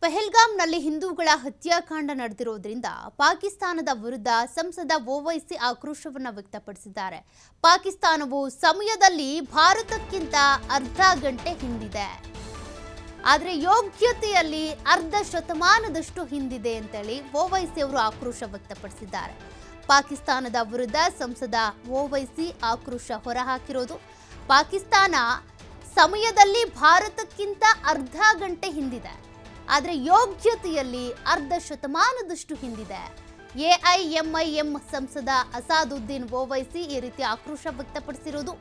ಪಹಲ್ಗಾಮ್ನಲ್ಲಿ ಹಿಂದೂಗಳ ಹತ್ಯಾಕಾಂಡ ನಡೆದಿರೋದ್ರಿಂದ ಪಾಕಿಸ್ತಾನದ ವಿರುದ್ಧ ಸಂಸದ ಓವೈಸಿ ಆಕ್ರೋಶವನ್ನು ವ್ಯಕ್ತಪಡಿಸಿದ್ದಾರೆ. ಪಾಕಿಸ್ತಾನವು ಸಮಯದಲ್ಲಿ ಭಾರತಕ್ಕಿಂತ ಅರ್ಧ ಗಂಟೆ ಹಿಂದಿದೆ, ಆದರೆ ಯೋಗ್ಯತೆಯಲ್ಲಿ ಅರ್ಧ ಶತಮಾನದಷ್ಟು ಹಿಂದಿದೆ ಅಂತೇಳಿ ಓವೈಸಿ ಅವರು ಆಕ್ರೋಶ ವ್ಯಕ್ತಪಡಿಸಿದ್ದಾರೆ. ಪಾಕಿಸ್ತಾನದ ವಿರುದ್ಧ ಸಂಸದ ಓವೈಸಿ ಆಕ್ರೋಶ ಹೊರಹಾಕಿರೋದು. ಪಾಕಿಸ್ತಾನ ಸಮಯದಲ್ಲಿ ಭಾರತಕ್ಕಿಂತ ಅರ್ಧ ಗಂಟೆ ಹಿಂದಿದೆ, ಆದರೆ ಯೋಗ್ಯತೆಯಲ್ಲಿ ಅರ್ಧ ಶತಮಾನದಷ್ಟು ಹಿಂದಿದೆ. ಎಐಎಂಐಎಂ ಸಂಸದ ಅಸಾದುದ್ದೀನ್ ಓವೈಸಿ ಈ ರೀತಿ ಆಕ್ರೋಶ ವ್ಯಕ್ತಪಡಿಸಿರೋದು.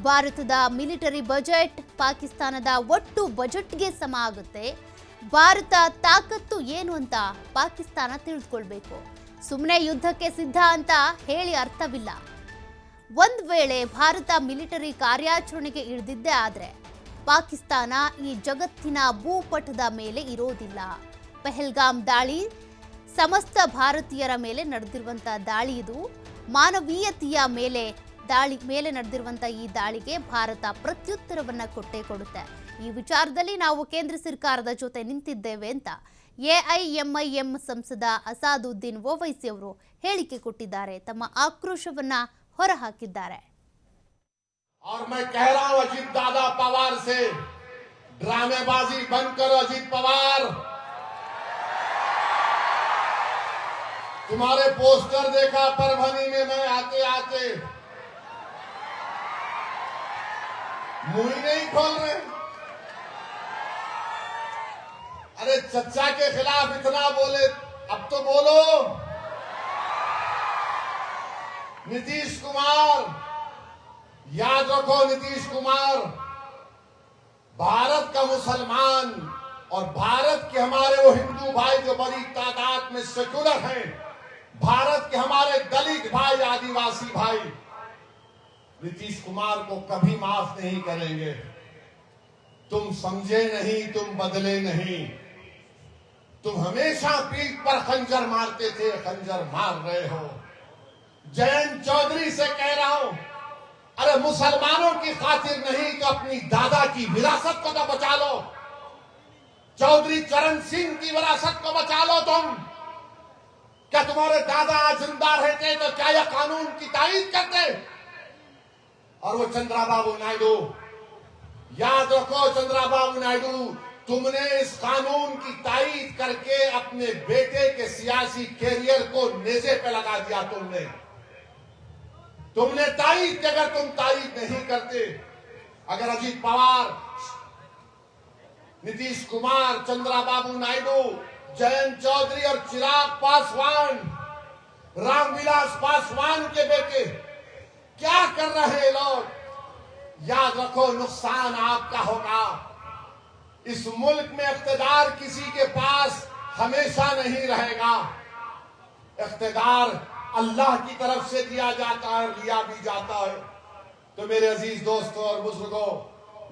ಭಾರತದ ಮಿಲಿಟರಿ ಬಜೆಟ್ ಪಾಕಿಸ್ತಾನದ ಒಟ್ಟು ಬಜೆಟ್ಗೆ ಸಮ ಆಗುತ್ತೆ. ಭಾರತ ತಾಕತ್ತು ಏನು ಅಂತ ಪಾಕಿಸ್ತಾನ ತಿಳಿದುಕೊಳ್ಬೇಕು. ಸುಮ್ಮನೆ ಯುದ್ಧಕ್ಕೆ ಸಿದ್ಧ ಅಂತ ಹೇಳಿ ಅರ್ಥವಿಲ್ಲ. ಒಂದು ವೇಳೆ ಭಾರತ ಮಿಲಿಟರಿ ಕಾರ್ಯಾಚರಣೆಗೆ ಇಳಿದಿದ್ದೇ ಆದರೆ ಪಾಕಿಸ್ತಾನ ಈ ಜಗತ್ತಿನ ಭೂಪಟದ ಮೇಲೆ ಇರೋದಿಲ್ಲ. ಪಹಲ್ಗಾಮ್ ದಾಳಿ ಸಮಸ್ತ ಭಾರತೀಯರ ಮೇಲೆ ನಡೆದಿರುವಂಥ ದಾಳಿ. ಇದು ಮಾನವೀಯತೆಯ ಮೇಲೆ ನಡೆದಿರುವಂಥ ಈ ದಾಳಿಗೆ ಭಾರತ ಪ್ರತ್ಯುತ್ತರವನ್ನು ಕೊಟ್ಟೇ ಕೊಡುತ್ತೆ. ಈ ವಿಚಾರದಲ್ಲಿ ನಾವು ಕೇಂದ್ರ ಸರ್ಕಾರದ ಜೊತೆ ನಿಂತಿದ್ದೇವೆ ಅಂತ ಎಐಎಂಐಎಂ ಸಂಸದ ಅಸಾದುದ್ದೀನ್ ಓವೈಸಿ ಅವರು ಹೇಳಿಕೆ ಕೊಟ್ಟಿದ್ದಾರೆ. ತಮ್ಮ ಆಕ್ರೋಶವನ್ನ ಹೊರಹಾಕಿದ್ದಾರೆ. और मैं कह रहा हूं अजीत दादा पवार से, ड्रामेबाजी बंद करो अजीत पवार। तुम्हारे पोस्टर देखा परभनी में मैं आते आते, मुंह नहीं खोल रहे। अरे चच्चा के खिलाफ इतना बोले, अब तो बोलो। नीतीश कुमार, याद रखो नीतीश कुमार, भारत का मुसलमान और भारत के हमारे वो हिंदू भाई जो बड़ी तादाद में सेकुलर हैं, भारत के हमारे दलित भाई, आदिवासी भाई नीतीश कुमार को कभी माफ नहीं करेंगे। तुम समझे नहीं, तुम बदले नहीं। तुम हमेशा पीठ पर खंजर मारते थे, खंजर मार रहे हो। जयंत चौधरी से कह रहा हूं, अरे मुसलमानों की खातिर नहीं तो अपनी दादा की विरासत को तो बचा लो। चौधरी चरण सिंह की विरासत को बचा लो तुम। क्या तुम्हारे दादा जिंदा रहते तो क्या यह कानून की तायीद करते? और वो चंद्राबाबू नायडू, याद रखो चंद्राबाबू नायडू, तुमने इस कानून की तायीद करके अपने बेटे के सियासी कैरियर को नेज़े पे लगा दिया। तुमने तायीद की, अगर तुम तायीद नहीं करते, अगर अजीत पवार, नीतीश कुमार, चंद्राबाबू नायडू, जयंत चौधरी और चिराग पासवान, रामविलास पासवान के बेटे क्या कर रहे हैं लोग, याद रखो नुकसान आपका होगा। इस मुल्क में इख्तिदार किसी के पास हमेशा नहीं रहेगा। इख्तिदार अल्लाह की तरफ से दिया जाता है, लिया भी जाता है। तो मेरे अजीज दोस्तों और बुजुर्गों,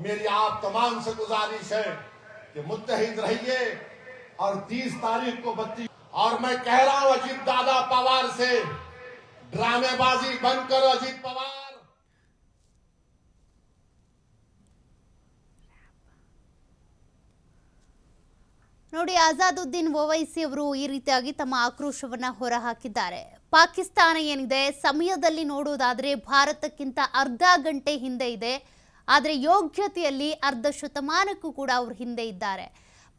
मेरी आप तमाम से गुजारिश है कि मुत्तहिद रहिए और 30 तारीख को 32। और मैं कह रहा हूं अजीत दादा पवार से, ड्रामेबाजी बंद करो अजीत पवार। ನೋಡಿ, ಅಸಾದುದ್ದೀನ್ ಓವೈಸಿ ಅವರು ಈ ರೀತಿಯಾಗಿ ತಮ್ಮ ಆಕ್ರೋಶವನ್ನ ಹೊರಹಾಕಿದ್ದಾರೆ. ಪಾಕಿಸ್ತಾನ ಏನಿದೆ, ಸಮಯದಲ್ಲಿ ನೋಡೋದಾದ್ರೆ ಭಾರತಕ್ಕಿಂತ ಅರ್ಧ ಗಂಟೆ ಹಿಂದೆ ಇದೆ, ಆದರೆ ಯೋಗ್ಯತೆಯಲ್ಲಿ ಅರ್ಧ ಶತಮಾನಕ್ಕೂ ಕೂಡ ಅವರು ಹಿಂದೆ ಇದ್ದಾರೆ.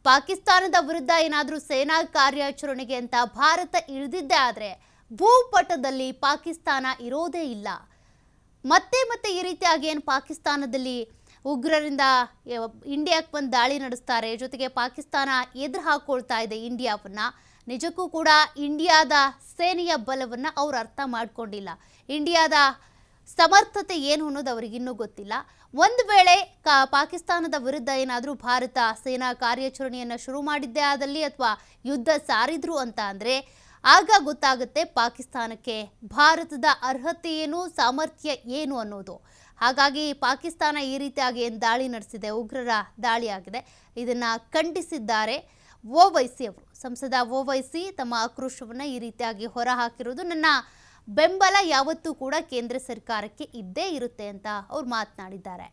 ಪಾಕಿಸ್ತಾನದ ವಿರುದ್ಧ ಏನಾದರೂ ಸೇನಾ ಕಾರ್ಯಾಚರಣೆಗೆ ಅಂತ ಭಾರತ ಇಳಿದಿದ್ದೇ ಆದರೆ ಭೂಪಟದಲ್ಲಿ ಪಾಕಿಸ್ತಾನ ಇರೋದೇ ಇಲ್ಲ. ಮತ್ತೆ ಮತ್ತೆ ಈ ರೀತಿಯಾಗಿ ಏನು ಪಾಕಿಸ್ತಾನದಲ್ಲಿ ಉಗ್ರರಿಂದ ಇಂಡಿಯಾಕ್ಕೆ ಬಂದು ದಾಳಿ ನಡೆಸ್ತಾರೆ, ಜೊತೆಗೆ ಪಾಕಿಸ್ತಾನ ಎದುರು ಹಾಕೊಳ್ತಾ ಇದೆ ಇಂಡಿಯಾವನ್ನು. ನಿಜಕ್ಕೂ ಕೂಡ ಇಂಡಿಯಾದ ಸೇನೆಯ ಬಲವನ್ನು ಅವರು ಅರ್ಥ ಮಾಡ್ಕೊಂಡಿಲ್ಲ. ಇಂಡಿಯಾದ ಸಮರ್ಥತೆ ಏನು ಅನ್ನೋದು ಅವರಿಗಿನ್ನೂ ಗೊತ್ತಿಲ್ಲ. ಒಂದು ವೇಳೆ ಪಾಕಿಸ್ತಾನದ ವಿರುದ್ಧ ಏನಾದರೂ ಭಾರತ ಸೇನಾ ಕಾರ್ಯಾಚರಣೆಯನ್ನು ಶುರು ಮಾಡಿದ್ದೇ ಆದಲ್ಲಿ ಅಥವಾ ಯುದ್ಧ ಸಾರಿದ್ರು ಅಂತ ಅಂದರೆ ಆಗ ಗೊತ್ತಾಗುತ್ತೆ ಪಾಕಿಸ್ತಾನಕ್ಕೆ ಭಾರತದ ಅರ್ಹತೆ ಏನು, ಸಾಮರ್ಥ್ಯ ಏನು ಅನ್ನೋದು. ಹಾಗಾಗಿ ಪಾಕಿಸ್ತಾನ ಈ ರೀತಿಯಾಗಿ ಏನು ದಾಳಿ ನಡೆಸಿದೆ, ಉಗ್ರರ ದಾಳಿ ಆಗಿದೆ, ಇದನ್ನು ಖಂಡಿಸಿದ್ದಾರೆ ಓವೈಸಿ ಅವರು. ಸಂಸದ ಓವೈಸಿ ತಮ್ಮ ಆಕ್ರೋಶವನ್ನು ಈ ರೀತಿಯಾಗಿ ಹೊರಹಾಕಿರೋದು. ನನ್ನ ಬೆಂಬಲ ಯಾವತ್ತೂ ಕೂಡ ಕೇಂದ್ರ ಸರ್ಕಾರಕ್ಕೆ ಇದ್ದೇ ಇರುತ್ತೆ ಅಂತ ಅವರು ಮಾತನಾಡಿದ್ದಾರೆ.